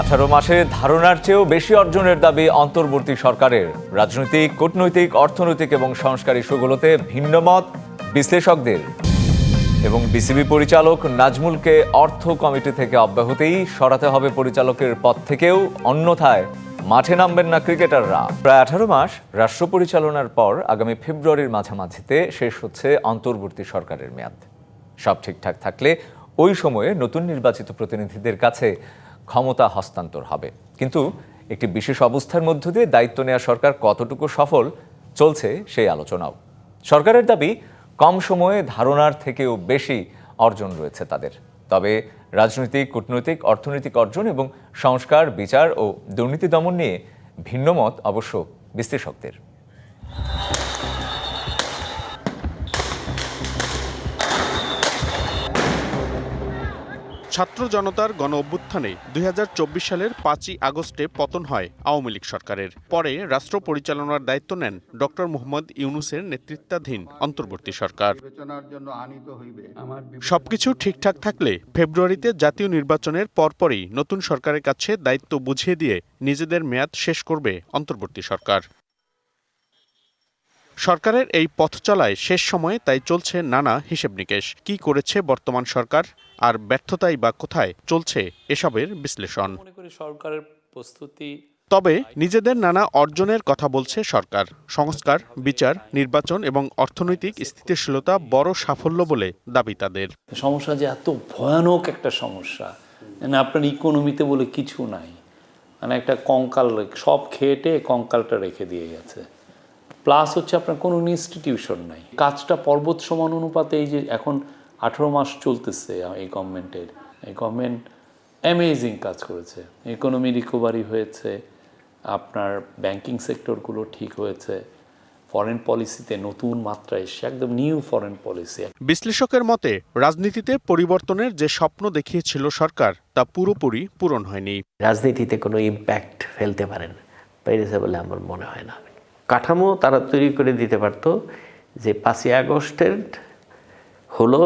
18 মাসে ধারণার চেয়েও বেশি অর্জনের দাবি অন্তর্বর্তী সরকারের। রাজনৈতিক, কূটনৈতিক, অর্থনৈতিক এবং সংস্কার ইস্যুগুলোতে ভিন্নমত বিশ্লেষকদের। এবং বিসিবি পরিচালক নাজমুলকে অর্থ কমিটি থেকে অব্যাহতিই সরাতে হবে পরিচালকের পদ থেকেও, অন্যথায় মাঠে নামবেন না ক্রিকেটাররা। প্রায় 18 মাস রাষ্ট্র পরিচালনার পর আগামী ফেব্রুয়ারির মাঝামাঝিতে শেষ হচ্ছে অন্তর্বর্তী সরকারের মেয়াদ। সব ঠিকঠাক থাকলে ওই সময়ে নতুন নির্বাচিত প্রতিনিধিদের কাছে ক্ষমতা হস্তান্তর হবে। কিন্তু একটি বিশেষ অবস্থার মধ্য দিয়ে দায়িত্ব নেওয়া সরকার কতটুকু সফল চলছে সেই আলোচনাও। সরকারের দাবি কম সময়ে ধারণার থেকেও বেশি অর্জন রয়েছে তাদের। তবে রাজনৈতিক, কূটনৈতিক, অর্থনৈতিক অর্জন এবং সংস্কার, বিচার ও দুর্নীতি দমন নিয়ে ভিন্নমত অবশ্য বিশ্লেষকদের। ছাত্র জনতার গণ অভ্যুত্থানে 2024 সালের 5ই আগস্টে পতন হয় আওয়ামী লীগ সরকারের। পরে রাষ্ট্র পরিচালনার দায়িত্ব নেন ডক্টর মোহাম্মদ ইউনূসের নেতৃত্বাধীন অন্তর্বর্তী সরকার। সবকিছু ঠিকঠাক থাকলে ফেব্রুয়ারিতে জাতীয় নির্বাচনের পরপরই নতুন সরকারের কাছে দায়িত্ব বুঝিয়ে দিয়ে নিজেদের মেয়াদ শেষ করবে অন্তর্বর্তী সরকার। সরকারের এই পথ চলায় শেষ সময়ে তাই চলছে নানা হিসেব নিকেশ। কি করেছে বর্তমান সরকার, আর ব্যর্থতাই বা কোথায়, চলছে এসবের বিশ্লেষণ। সরকারের প্রস্তুতি। তবে নিজেদের নানা অর্জনের কথা বলছে সরকার। সংস্কার, বিচার, নির্বাচন এবং অর্থনৈতিক স্থিতিশীলতা বড় সাফল্য বলে দাবি তাদের। সমস্যা যে এত ভয়ানক একটা সমস্যা, মানে আপনার ইকোনমিতে বলে কিছু নাই, মানে একটা কঙ্কাল, সব খেটে কঙ্কালটা রেখে দিয়ে গেছে। প্লাস হচ্ছে আপনার কোনো ইনস্টিটিউশন নাই। কাজটা পর্বত সমান অনুপাতে এই যে এখন 18 মাস চলতেছে এই গভর্নমেন্টের, এই গভর্নমেন্ট অ্যামেজিং কাজ করেছে। ইকোনমি রিকভারি হয়েছে, আপনার ব্যাংকিং সেক্টরগুলো ঠিক হয়েছে, ফরেন পলিসিতে নতুন মাত্রা এসছে, একদম নিউ ফরেন পলিসি। বিশ্লেষকের মতে রাজনীতিতে পরিবর্তনের যে স্বপ্ন দেখিয়েছিল সরকার তা পুরোপুরি পূরণ হয়নি। রাজনীতিতে কোনো ইম্প্যাক্ট ফেলতে পারেন পেরেছে বলে আমার মনে হয় না। কাঠামো তারা তৈরি করে দিতে পারতো যে 5ই আগস্টের হলো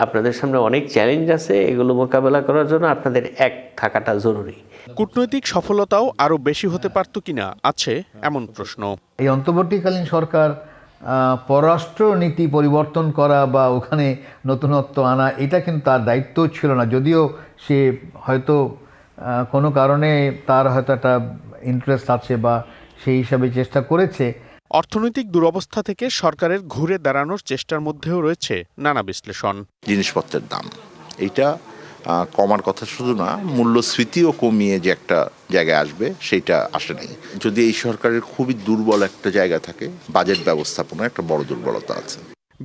আপনাদের সামনে অনেক চ্যালেঞ্জ আছে, এগুলো মোকাবেলা করার জন্য আপনাদের এক থাকাটা জরুরি। কূটনৈতিক সফলতাও আরও বেশি হতে পারত কিনা আছে এমন প্রশ্ন। এই অন্তর্বর্তীকালীন সরকার পররাষ্ট্র নীতি পরিবর্তন করা বা ওখানে নতুনত্ব আনা, এটা কিন্তু তার দায়িত্ব ছিল না। যদিও সে হয়তো কোনো কারণে তার হয়তো একটা ইন্টারেস্ট আছে বা সেই হিসাবে চেষ্টা করেছে। অর্থনৈতিক দুরবস্থা থেকে সরকারের ঘুরে দাঁড়ানোর চেষ্টার মধ্যেও রয়েছে নানা বিশ্লেষণ। জিনিসপত্রের দাম এইটা কমার কথা শুধু না, মূল্যস্ফীতিও কমিয়ে যে একটা জায়গায় আসবে সেটা আসেনি। যদি এই সরকারের খুবই দুর্বল একটা জায়গা থাকে, বাজেট ব্যবস্থাপনায় একটা বড় দুর্বলতা আছে।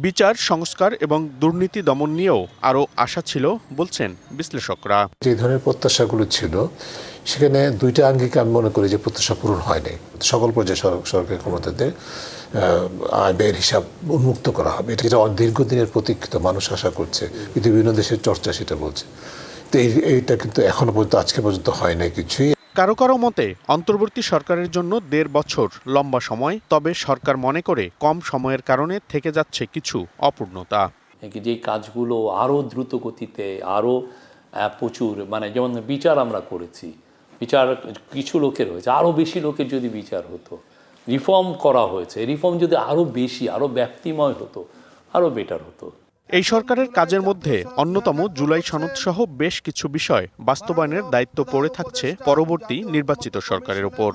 বিচার, সংস্কার এবং দুর্নীতি দমন নিয়েও আরও আশা ছিল বলছেন বিশ্লেষকরা। যে ধরনের প্রত্যাশাগুলো ছিল সেখানে দুইটা আঙ্গিকে আমি মনে করি যে প্রত্যাশা পূরণ হয়নি। সকল পর্যায়ে সরকারি ক্ষমতাতে আয় ব্যয়ের হিসাব উন্মুক্ত করা হবে, এটা যেটা দীর্ঘদিনের প্রতীক্ষিত, মানুষ আশা করছে, কিন্তু বিভিন্ন দেশের চর্চা সেটা বলছে। তো এইটা কিন্তু এখনো পর্যন্ত, আজকে পর্যন্ত হয় না কিছুই। কারো কারো মতে অন্তর্বর্তী সরকারের জন্য 1.5 বছর লম্বা সময়, তবে সরকার মনে করে কম সময়ের কারণে থেকে যাচ্ছে কিছু অপূর্ণতা। যে কাজগুলো আরও দ্রুত গতিতে, আরও প্রচুর, মানে যেমন বিচার আমরা করেছি, বিচার কিছু লোকের হয়েছে, আরও বেশি লোকের যদি বিচার হতো, রিফর্ম করা হয়েছে, রিফর্ম যদি আরও বেশি, আরও ব্যাপ্তিময় হতো, আরও বেটার হতো। এই সরকারের কাজের মধ্যে অন্যতম জুলাই সনদ সহ বেশ কিছু বিষয় বাস্তবায়নের দায়িত্ব পড়ে থাকছে পরবর্তী নির্বাচিত সরকারের উপর।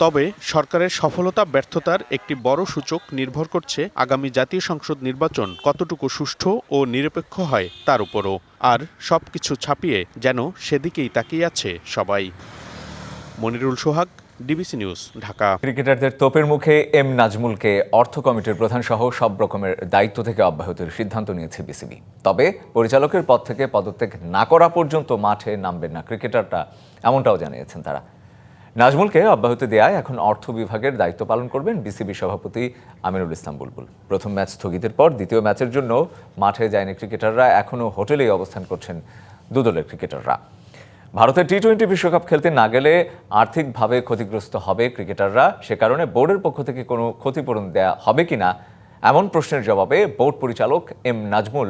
তবে সরকারের সফলতা ব্যর্থতার একটি বড় সূচক নির্ভর করছে আগামী জাতীয় সংসদ নির্বাচন কতটুকু সুষ্ঠু ও নিরপেক্ষ হয় তার উপরও। আর সবকিছু ছাপিয়ে যেন সেদিকেই তাকিয়ে আছে সবাই। মনিরুল সোহাগ, ডিবিসি নিউজ, ঢাকা। ক্রিকেটারদের তোপের মুখে এম নাজমুলকে অর্থ কমিটির প্রধান সহ সব রকমের দায়িত্ব থেকে অব্যাহতির সিদ্ধান্ত নিয়েছে বিসিবি। তবে পরিচালকের পদ থেকে পদত্যাগ না করা পর্যন্ত মাঠে নামবেন না ক্রিকেটাররা, এমনটাও জানিয়েছেন তারা। নাজমুলকে অব্যাহতি দেওয়ায় এখন অর্থ বিভাগের দায়িত্ব পালন করবেন বিসিবি সভাপতি আমিনুল ইসলাম বুলবুল। প্রথম ম্যাচ স্থগিতের পর দ্বিতীয় ম্যাচের জন্য মাঠে যায়নি ক্রিকেটাররা, এখনও হোটেলেই অবস্থান করছেন দুদলের ক্রিকেটাররা। ভারতের টি-20 বিশ্বকাপ খেলতে না গেলে আর্থিকভাবে ক্ষতিগ্রস্ত হবে ক্রিকেটাররা, সে কারণে বোর্ডের পক্ষ থেকে কোনো ক্ষতিপূরণ দেয়া হবে কিনা এমন প্রশ্নের জবাবে বোর্ড পরিচালক এম নাজমুল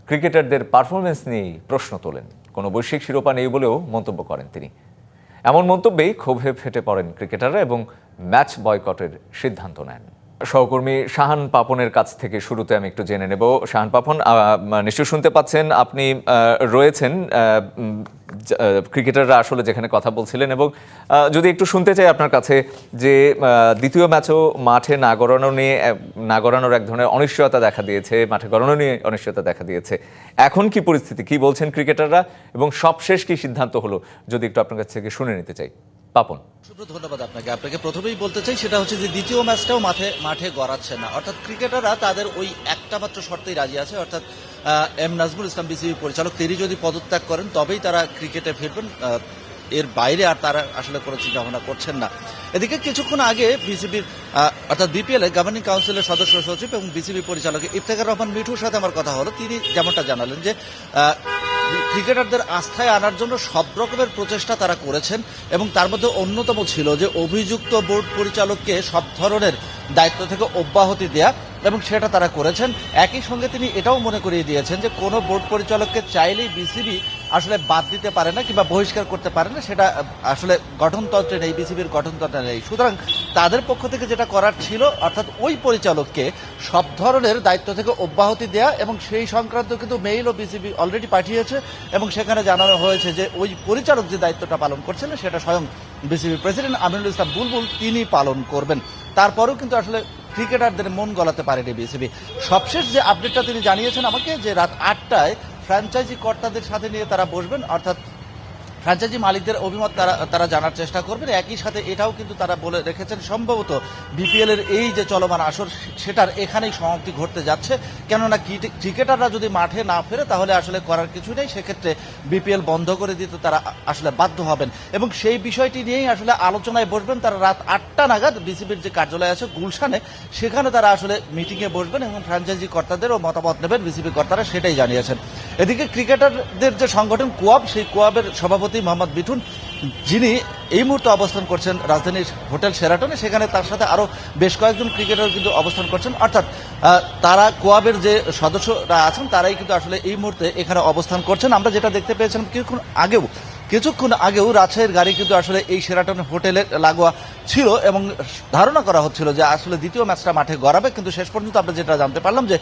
ক্রিকেটারদের পারফরমেন্স নিয়েই প্রশ্ন তোলেন। কোনো বৈশ্বিক শিরোপা নেই বলেও মন্তব্য করেন তিনি। এমন মন্তব্যেই ক্ষোভে ফেটে পড়েন ক্রিকেটাররা এবং ম্যাচ বয়কটের সিদ্ধান্ত নেন। সহকর্মী শাহান পাপনের কাছ থেকে শুরুতে আমি একটু জেনে নেব। শাহান পাপন, নিশ্চয়ই শুনতে পাচ্ছেন, আপনি রয়েছেন ক্রিকেটাররা আসলে যেখানে কথা বলছিলেন, এবং যদি একটু শুনতে চাই আপনার কাছে যে দ্বিতীয় ম্যাচও মাঠে না গড়ানোর এক ধরনের অনিশ্চয়তা দেখা দিয়েছে, মাঠে গড়ানো নিয়ে অনিশ্চয়তা দেখা দিয়েছে। এখন কি পরিস্থিতি, কি বলছেন ক্রিকেটাররা, এবং সবশেষ কি সিদ্ধান্ত হলো, যদি একটু আপনার কাছ থেকে শুনে নিতে চাই। পাপন। ধন্যবাদ আপনাকে প্রথমেই বলতে চাই সেটা হচ্ছে যে দ্বিতীয় ম্যাচটাও মাঠে গড়াচ্ছে না, অর্থাৎ ক্রিকেটাররা তাদের ওই একটা মাত্র শর্তেই রাজি আছে, অর্থাৎ এম নাজমুল ইসলাম বিসিবি পরিচালক তিনি যদি পদত্যাগ করেন তবেই তারা ক্রিকেটে ফিরবেন, এর বাইরে আর তারা আসলে কোনো চিন্তা ভাবনা করছেন না। এদিকে কিছুক্ষণ আগে বিসিবির অর্থাৎ বিপিএল এর গভর্নিং কাউন্সিলের সদস্য সচিব এবং বিসিবি পরিচালক ইফতেখার রহমান মিঠুর সাথে আমার কথা হলো। তিনি যেমনটা জানালেন যে ক্রিকেটারদের আস্থায় আনার জন্য সব রকমের প্রচেষ্টা তারা করেছেন, এবং তার মধ্যে অন্যতম ছিল যে অভিযুক্ত বোর্ড পরিচালককে সব ধরনের দায়িত্ব থেকে অব্যাহতি দেয়া, এবং সেটা তারা করেছেন। একই সঙ্গে তিনি এটাও মনে করিয়ে দিয়েছেন যে কোনো বোর্ড পরিচালককে চাইলেই বিসিবি আসলে বাদ দিতে পারে না কিংবা বহিষ্কার করতে পারে না, সেটা আসলে গঠনতন্ত্রে নেই, বিসিবির গঠনতন্ত্রে নেই। সুতরাং তাদের পক্ষ থেকে যেটা করার ছিল, অর্থাৎ ওই পরিচালককে সব ধরনের দায়িত্ব থেকে অব্যাহতি দেয়া, এবং সেই সংক্রান্ত কিন্তু মেইলও বিসিবি অলরেডি পাঠিয়েছে, এবং সেখানে জানানো হয়েছে যে ওই পরিচালক যে দায়িত্বটা পালন করছেন সেটা স্বয়ং বিসিবি প্রেসিডেন্ট আমিনুল ইসলাম বুলবুল তিনি পালন করবেন। তারপরেও কিন্তু আসলে ক্রিকেটারদের মন গলাতে পারেনি বিসিবি। সবশেষ যে আপডেটটা তিনি জানিয়েছেন আমাকে, যে রাত 8টায় ফ্র্যাঞ্চাইজি কর্তাদের সাথে নিয়ে তারা বসবেন, অর্থাৎ ফ্র্যাঞ্চাইজি মালিকদের অভিমত তারা জানার চেষ্টা করবেন। একই সাথে এটাও কিন্তু তারা বলে রেখেছেন সম্ভবত বিপিএল এর এই যে চলমান আসর সেটার এখানেই সমাপ্তি ঘটতে যাচ্ছে, কেননা ক্রিকেটাররা যদি মাঠে না ফেরে তাহলে আসলে করার কিছু নেই, সেক্ষেত্রে বিপিএল বন্ধ করে দিতে তারা আসলে বাধ্য হবেন, এবং সেই বিষয়টি নিয়েই আসলে আলোচনায় বসবেন তারা রাত 8টা নাগাদ। বিসিবির যে কার্যালয় আছে গুলশানে, সেখানে তারা আসলে মিটিংয়ে বসবেন এবং ফ্র্যাঞ্চাইজি কর্তাদেরও মতামত নেবেন বিসিবি কর্তারা, সেটাই জানিয়েছেন। এদিকে ক্রিকেটারদের যে সংগঠন কোয়াব, সেই কোয়াবের সভাপতি মোহাম্মদ মিঠুন, যিনি এই মুহূর্তে অবস্থান করছেন রাজধানীর হোটেল শেরাটনে, সেখানে তার সাথে আরো বেশ কয়েকজন ক্রিকেটার কিন্তু অবস্থান করছেন, অর্থাৎ তারা কোয়াবের যে সদস্যরা আছেন তারাই কিন্তু আসলে এই মুহূর্তে এখানে অবস্থান করছেন। আমরা যেটা দেখতে পেয়েছিলাম কিছুক্ষণ আগেও রাজশাহীর গাড়ি কিন্তু আসলে এই শেরাটন হোটেলে লাগোয়া ছিল, এবং ধারণা করা হচ্ছিল যে আসলে দ্বিতীয় ম্যাচটা মাঠে গড়াবে, কিন্তু শেষ পর্যন্ত আমরা যেটা জানতে পারলাম যে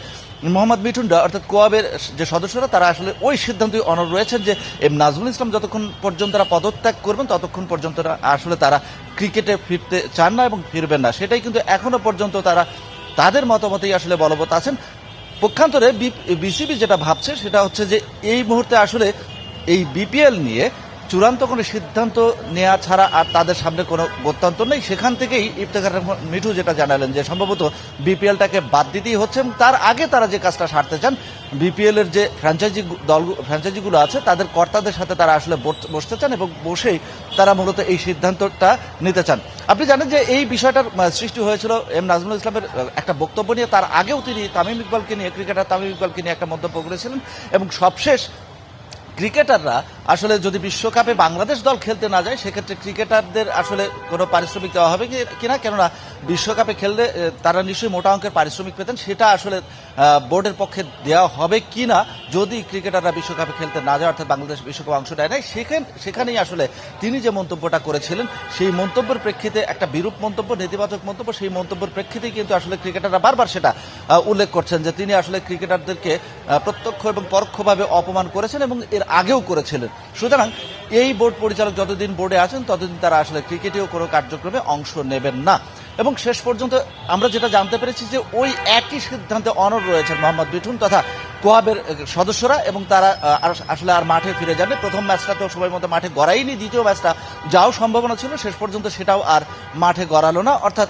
মোহাম্মদ মিঠুন অর্থাৎ কোয়াবের যে সদস্যরা তারা আসলে ওই সিদ্ধান্তই অনড় রয়েছেন যে এম নাজমুল ইসলাম যতক্ষণ পর্যন্ত তারা পদত্যাগ করবেন ততক্ষণ পর্যন্ত আসলে তারা ক্রিকেটে ফিরতে চান না এবং ফিরবেন না, সেটাই কিন্তু এখনো পর্যন্ত তারা তাদের মতামতেই আসলে বলবৎ আছেন। পক্ষান্তরে বিসিবি যেটা ভাবছে সেটা হচ্ছে যে এই মুহূর্তে আসলে এই বিপিএল নিয়ে চূড়ান্ত কোনো সিদ্ধান্ত নেওয়া ছাড়া আর তাদের সামনে কোনো গত্যন্তর নেই। সেখান থেকেই ইফতেখার মিঠু যেটা জানালেন যে সম্ভবত বিপিএলটাকে বাদ দিতেই হচ্ছে, এবং তার আগে তারা যে কাজটা সারতে চান, বিপিএল এর যে ফ্র্যাঞ্চাইজিগুলো আছে তাদের কর্তাদের সাথে তারা আসলে বসতে চান, এবং বসেই তারা মূলত এই সিদ্ধান্তটা নিতে চান। আপনি জানেন যে এই বিষয়টার সৃষ্টি হয়েছিল এম নাজমুল ইসলামের একটা বক্তব্য নিয়ে, তার আগেও তিনি ক্রিকেটার তামিম ইকবালকে নিয়ে একটা মন্তব্য করেছিলেন, এবং সবশেষ ক্রিকেটাররা আসলে যদি বিশ্বকাপে বাংলাদেশ দল খেলতে না যায় সেক্ষেত্রে ক্রিকেটারদের আসলে কোনো পারিশ্রমিক দেওয়া হবে কিনা, কেননা বিশ্বকাপে খেললে তারা নিশ্চয়ই মোটা অঙ্কের পারিশ্রমিক পেতেন, সেটা আসলে বোর্ডের পক্ষে দেওয়া হবে কিনা যদি ক্রিকেটাররা বিশ্বকাপে খেলতে না যায়, অর্থাৎ বাংলাদেশ বিশ্বকাপে অংশ নেয় নাই। সেখানেই আসলে তিনি যে মন্তব্যটা করেছিলেন সেই মন্তব্যের প্রেক্ষিতে একটা বিরূপ মন্তব্য, নেতিবাচক মন্তব্য, সেই মন্তব্যের প্রেক্ষিতেই কিন্তু আসলে ক্রিকেটাররা বারবার সেটা উল্লেখ করছেন যে তিনি আসলে ক্রিকেটারদেরকে প্রত্যক্ষ এবং পরোক্ষভাবে অপমান করেছেন এবং এর আগেও করেছিলেন। সুতরাং এই বোর্ড পরিচালক যতদিন বোর্ডে আছেন ততদিন তারা আসলে ক্রিকেটেও কোনো কার্যক্রমে অংশ নেবেন না, এবং শেষ পর্যন্ত আমরা যেটা জানতে পেরেছি যে ওই একই সিদ্ধান্তে অনড় রয়েছেন মোহাম্মদ মিঠুন তথা কোয়াবের সদস্যরা, এবং তারা আসলে আর মাঠে ফিরে যাবে। প্রথম ম্যাচটা তো সময় মতো মাঠে গড়ায়নি, দ্বিতীয় ম্যাচটা যাও সম্ভাবনা ছিল শেষ পর্যন্ত সেটাও আর মাঠে গড়ালো না। অর্থাৎ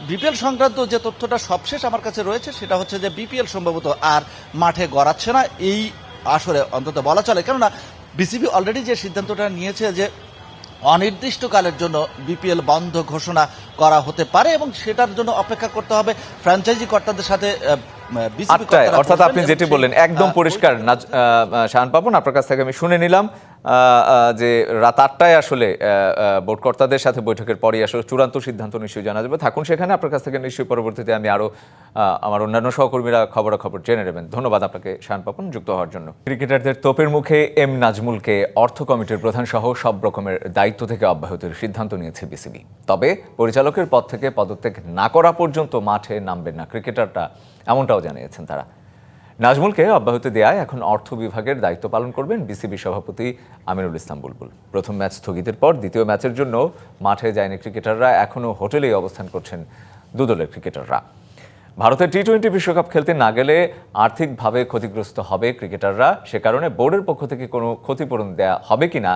বিপিএল সংক্রান্ত যে তথ্যটা সবশেষ আমার কাছে রয়েছে সেটা হচ্ছে যে বিপিএল সম্ভবত আর মাঠে গড়াচ্ছে না এই আসরে, অন্তত বলা চলে, কেননা বিসিবি অলরেডি যে সিদ্ধান্তটা নিয়েছে যে অনির্দিষ্টকালের জন্য বিপিএল বন্ধ ঘোষণা করা হতে পারে, এবং সেটার জন্য অপেক্ষা করতে হবে ফ্র্যাঞ্চাইজি কর্তাদের সাথে। অর্থাৎ আপনি যেটি বললেন একদম পরিষ্কার। শাহান পাপন, আপনার কাছ থেকে আমি শুনে নিলাম যে রাত 8টায় আসলে বোর্ড কর্তাদের সাথে বৈঠকের পরই আসলে চূড়ান্ত সিদ্ধান্ত নিশ্চয়ই জানা যাবে। থাকুন সেখানে, আপনার কাছ থেকে নিশ্চয়ই পরবর্তীতে আমি আরও আমার অন্যান্য সহকর্মীরা খবরাখবর জেনে নেবেন। ধন্যবাদ আপনাকে শাহান পাপন যুক্ত হওয়ার জন্য। ক্রিকেটারদের তোপের মুখে এম নাজমুলকে অর্থ কমিটির প্রধান সহ সব রকমের দায়িত্ব থেকে অব্যাহতির সিদ্ধান্ত নিয়েছে বিসিবি। তবে পরিচালকের পদ থেকে পদত্যাগ না করা পর্যন্ত মাঠে নামবেন না ক্রিকেটাররা, এমনটাও জানিয়েছেন তারা। নাজমুলকে অব্যাহতি দেওয়ায় এখন অর্থ বিভাগের দায়িত্ব পালন করবেন বিসিবি সভাপতি আমিনুল ইসলাম বুলবুল। প্রথম ম্যাচ স্থগিতের পর দ্বিতীয় ম্যাচের জন্য মাঠে যায়নি ক্রিকেটাররা, এখনও হোটেলেই অবস্থান করছেন দুদলের ক্রিকেটাররা। ভারতের টি-20 বিশ্বকাপ খেলতে না গেলে আর্থিকভাবে ক্ষতিগ্রস্ত হবে ক্রিকেটাররা, সে কারণে বোর্ডের পক্ষ থেকে কোনো ক্ষতিপূরণ দেয়া হবে কিনা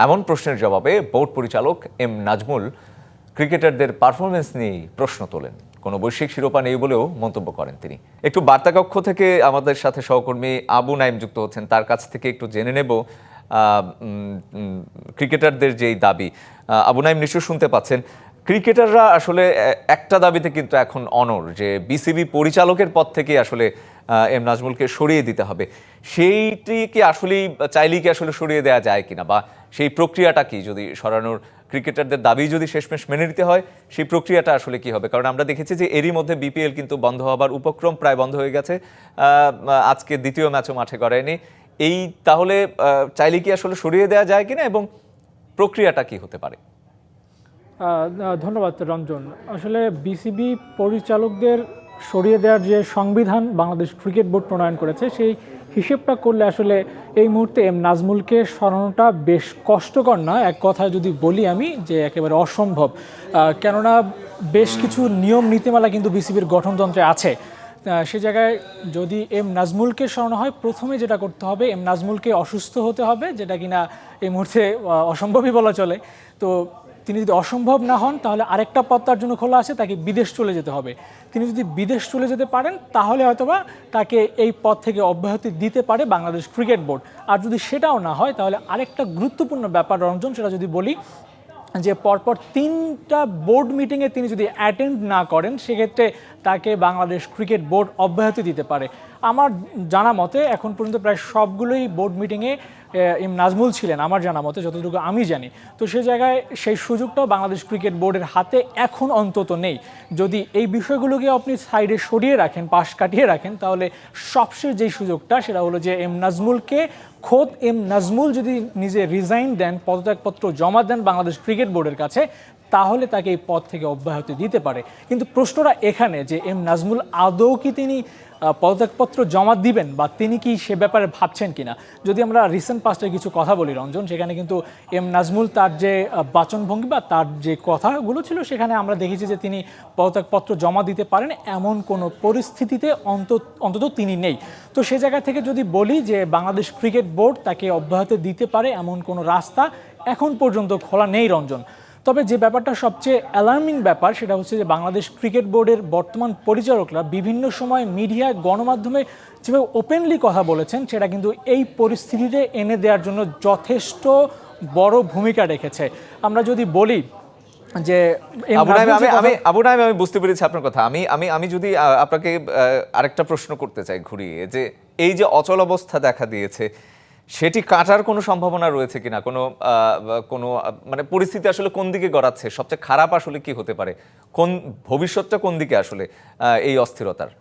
এমন প্রশ্নের জবাবে বোর্ড পরিচালক এম নাজমুল ক্রিকেটারদের পারফরমেন্স নিয়েই প্রশ্ন তোলেন। কোনো বৈশ্বিক শিরোপা নেই বলেও মন্তব্য করেন তিনি। একটু বার্তাকক্ষ থেকে আমাদের সাথে সহকর্মী আবু নাইম যুক্ত হচ্ছেন, তার কাছ থেকে একটু জেনে নেব ক্রিকেটারদের যেই দাবি। আবু নাইম নিশ্চয় শুনতে পাচ্ছেন, ক্রিকেটাররা আসলে একটা দাবিতে কিন্তু এখন অনড় যে বিসিবি পরিচালকের পদ থেকে আসলে এম নাজমুলকে সরিয়ে দিতে হবে। সেইটি কি আসলেই চাইলেই কি আসলে সরিয়ে দেওয়া যায় কিনা, বা সেই প্রক্রিয়াটা কি, যদি সরানোর ক্রিকেটারদের দাবি যদি শেষমেশ মেনে নিতে হয় সেই প্রক্রিয়াটা আসলে কি হবে? কারণ আমরা দেখেছি যে এরই মধ্যে বিপিএল কিন্তু বন্ধ হবার উপক্রম, প্রায় বন্ধ হয়ে গেছে, আজকে দ্বিতীয় ম্যাচও মাঠে গড়ায়নি। এই তাহলে চাইলে কি আসলে সরিয়ে দেওয়া যায় কিনা এবং প্রক্রিয়াটা কি হতে পারে? ধন্যবাদ রঞ্জন। আসলে বিসিবি পরিচালকদের সরিয়ে দেওয়ার যে সংবিধান বাংলাদেশ ক্রিকেট বোর্ড প্রণয়ন করেছে, সেই হিসেবটা করলে আসলে এই মুহূর্তে এম নাজমুলকে সরানোটা বেশ কষ্টকর নয়, এক কথায় যদি বলি আমি যে একেবারে অসম্ভব। কেননা বেশ কিছু নিয়ম নীতিমালা কিন্তু বিসিবির গঠনতন্ত্রে আছে। সে জায়গায় যদি এম নাজমুলকে সরানো হয়, প্রথমে যেটা করতে হবে এম নাজমুলকে অসুস্থ হতে হবে, যেটা কিনা এই মুহূর্তে অসম্ভবই বলা চলে। তো তিনি যদি অসম্ভব না হন তাহলে আরেকটা পথ তার জন্য খোলা আছে, তাকে বিদেশ চলে যেতে হবে। তিনি যদি বিদেশ চলে যেতে পারেন তাহলে হয়তোবা তাকে এই পদ থেকে অব্যাহতি দিতে পারে বাংলাদেশ ক্রিকেট বোর্ড। আর যদি সেটাও না হয় তাহলে আরেকটা গুরুত্বপূর্ণ ব্যাপার রঞ্জন, সেটা যদি বলি যে পরপর 3টা বোর্ড মিটিংয়ে তিনি যদি অ্যাটেন্ড না করেন সেক্ষেত্রে তাকে বাংলাদেশ ক্রিকেট বোর্ড অব্যাহতি দিতে পারে। আমার জানা মতে এখন পর্যন্ত প্রায় সবগুলোই বোর্ড মিটিংয়ে এম নাজমুল ছিলেন আমার জানা মতে, যতটুকু আমি জানি। তো সে জায়গায় সেই সুযোগটাও বাংলাদেশ ক্রিকেট বোর্ডের হাতে এখন অন্তত নেই। যদি এই বিষয়গুলোকে আপনি সাইডে সরিয়ে রাখেন, পাশ কাটিয়ে রাখেন, তাহলে সবশেষ যেই সুযোগটা সেটা হলো যে এম নাজমুলকে খোদ এম নাজমুল যদি নিজে রিজাইন দেন, পদত্যাগপত্র জমা দেন বাংলাদেশ ক্রিকেট বোর্ডের কাছে, তাহলে তাকে এই পদ থেকে অব্যাহতি দিতে পারে। কিন্তু প্রশ্নটা এখানে যে এম নাজমুল আদৌ কি তিনি পদত্যাগপত্র জমা দিবেন বা তিনি কি সে ব্যাপারে ভাবছেন কিনা। যদি আমরা রিসেন্ট পাস্টের কিছু কথা বলি রঞ্জন, সেখানে কিন্তু এম নাজমুল তার যে বাচনভঙ্গি বা তার যে কথাগুলো ছিল সেখানে আমরা দেখেছি যে তিনি পদত্যাগপত্র জমা দিতে পারেন এমন কোনো পরিস্থিতিতে অন্তত তিনি নেই। তো সে জায়গা থেকে যদি বলি যে বাংলাদেশ ক্রিকেট বোর্ড তাকে অব্যাহতি দিতে পারে এমন কোনো রাস্তা এখন পর্যন্ত খোলা নেই রঞ্জন। তবে যে ব্যাপারটা সবচেয়ে অ্যালার্মিং ব্যাপার সেটা হচ্ছে যে বাংলাদেশ ক্রিকেট বোর্ডের বর্তমান পরিচালকরা বিভিন্ন সময় মিডিয়া গণমাধ্যমে যেভাবে ওপেনলি কথা বলেছেন সেটা কিন্তু এই পরিস্থিতিতে এনে দেওয়ার জন্য যথেষ্ট বড় ভূমিকা রেখেছে। আমরা যদি বলি যে আবু নাইম, আমি বুঝতে পেরেছি আপনার কথা। আমি যদি আপনাকে আরেকটা প্রশ্ন করতে চাই ঘুরিয়ে, যে এই যে অচল অবস্থা দেখা দিয়েছে সেটি কাটার কোনো সম্ভাবনা রয়েছে কিনা, কোনো মানে পরিস্থিতি আসলে কোন দিকে গড়াচ্ছে, সবচেয়ে খারাপ আসলে কি হতে পারে, কোন ভবিষ্যৎটা কোন দিকে আসলে এই অস্থিরতার?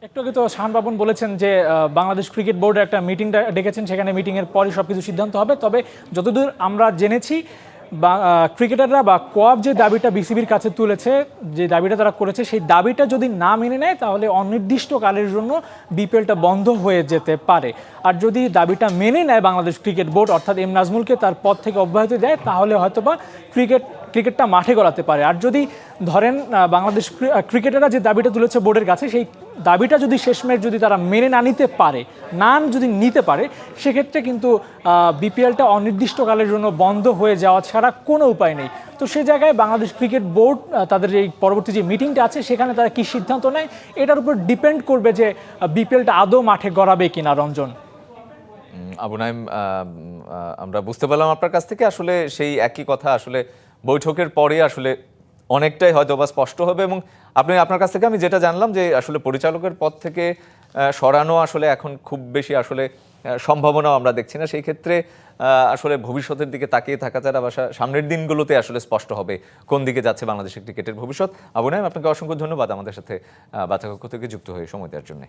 একটু আগে তো শাহান বাবন বলেছেন যে বাংলাদেশ ক্রিকেট বোর্ডের একটা মিটিং ডেকেছেন, সেখানে মিটিংয়ের পরই সব কিছু সিদ্ধান্ত হবে। তবে যতদূর আমরা জেনেছি বা ক্রিকেটাররা বা কোয়াব যে দাবিটা বিসিবির কাছে তুলেছে, যে দাবিটা তারা করেছে, সেই দাবিটা যদি না মেনে নেয় তাহলে অনির্দিষ্টকালের জন্য বিপিএলটা বন্ধ হয়ে যেতে পারে। আর যদি দাবিটা মেনে নেয় বাংলাদেশ ক্রিকেট বোর্ড, অর্থাৎ এম নাজমুলকে তার পদ থেকে অব্যাহতি দেয়, তাহলে হয়তোবা ক্রিকেটটা মাঠে গড়াতে পারে। আর যদি ধরেন বাংলাদেশ ক্রিকেটাররা যে দাবিটা তুলেছে বোর্ডের কাছে, সেই দাবিটা যদি শেষমেশ যদি তারা মেনে না নিতে পারে, যদি নিতে পারে, সেক্ষেত্রে কিন্তু বিপিএলটা অনির্দিষ্টকালের জন্য বন্ধ হয়ে যাওয়া ছাড়া কোনো উপায় নেই। তো সে জায়গায় বাংলাদেশ ক্রিকেট বোর্ড তাদের এই পরবর্তী যে মিটিংটা আছে সেখানে তারা কী সিদ্ধান্ত নেয় এটার উপর ডিপেন্ড করবে যে বিপিএলটা আদৌ মাঠে গড়াবে কিনা রঞ্জন। আবু নাইম, আমরা বুঝতে পারলাম আপনার কাছ থেকে আসলে সেই একই কথা আসলে বৈঠকের পরে আসলে অনেকটাই হয়তো বা স্পষ্ট হবে। এবং আপনার কাছ থেকে আমি যেটা জানলাম যে আসলে পরিচালকের পদ থেকে সরানো আসলে এখন খুব বেশি আসলে সম্ভাবনাও আমরা দেখছি না। সেই ক্ষেত্রে আসলে ভবিষ্যতের দিকে তাকিয়ে থাকা ছাড়া বা সামনের দিনগুলোতে আসলে স্পষ্ট হবে কোন দিকে যাচ্ছে বাংলাদেশের ক্রিকেটের ভবিষ্যৎ। আবু নাঈম, আপনাকে অসংখ্য ধন্যবাদ আমাদের সাথে বার্তাকক্ষ থেকে যুক্ত হয়ে সময় দেওয়ার জন্য।